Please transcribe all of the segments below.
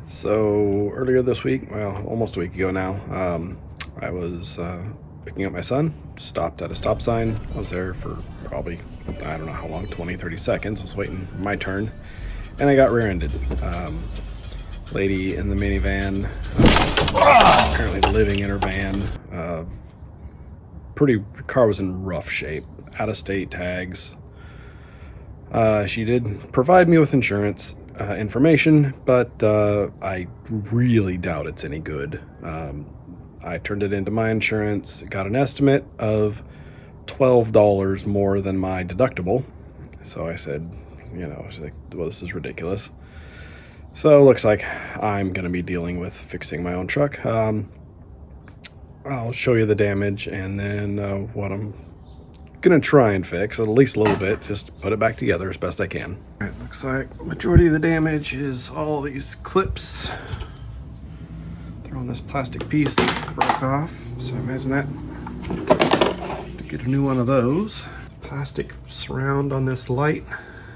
So earlier this week, well, almost a week ago now, I was picking up my son, stopped at a stop sign. I was there for probably, I don't know how long, 20, 30 seconds. I was waiting for my turn, and I got rear-ended. Lady in the minivan, apparently living in her van. Car was in rough shape, out-of-state tags. She did provide me with insurance information, but I really doubt it's any good. I turned it into my insurance, got an estimate of $12 more than my deductible. So I said, she's like, well, this is ridiculous. So it looks like I'm going to be dealing with fixing my own truck. I'll show you the damage and then what I'm gonna try and fix, at least a little bit, just put it back together as best I can. All right, looks like majority of the damage is all these clips. They're on this plastic piece that broke off, so imagine that. To get a new one of those. Plastic surround on this light,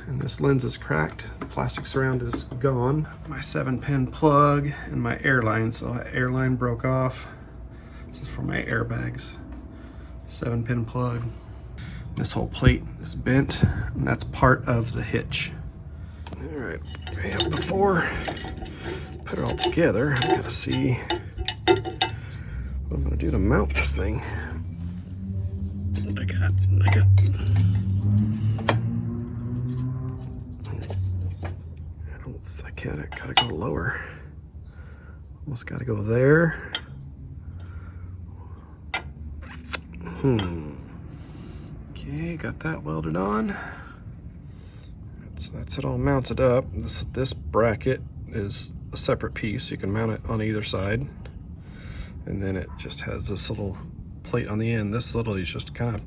and this lens is cracked. The plastic surround is gone. My 7-pin plug and my airline, so that airline broke off. This is for my airbags. 7-pin plug. This whole plate is bent, and that's part of the hitch. All right, before I put it all together, I gotta see what I'm gonna do to mount this thing. I gotta go lower. Almost gotta go there. Okay, got that welded on. That's it all mounted up. This bracket is a separate piece. You can mount it on either side. And then it just has this little plate on the end. This little is just kind of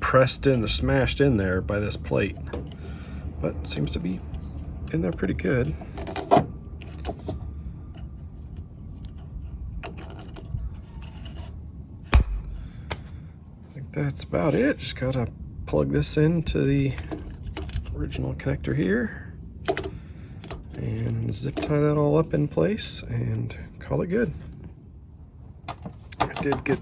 pressed in or smashed in there by this plate. But it seems to be in there pretty good. That's about it. Just gotta plug this into the original connector here and zip tie that all up in place and call it good. I did get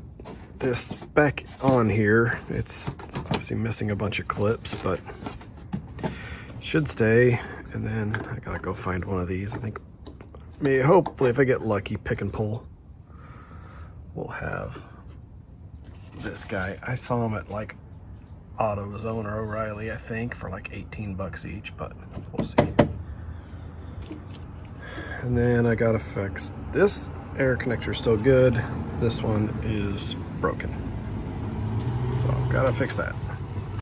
this back on here. It's obviously missing a bunch of clips, but should stay. And then I gotta go find one of these. I think hopefully if I get lucky, pick and pull, we'll have this guy. I saw him at like AutoZone or O'Reilly, I think, for like 18 bucks each, but we'll see. And then I gotta fix this air connector, still good. This one is broken, so gotta fix that.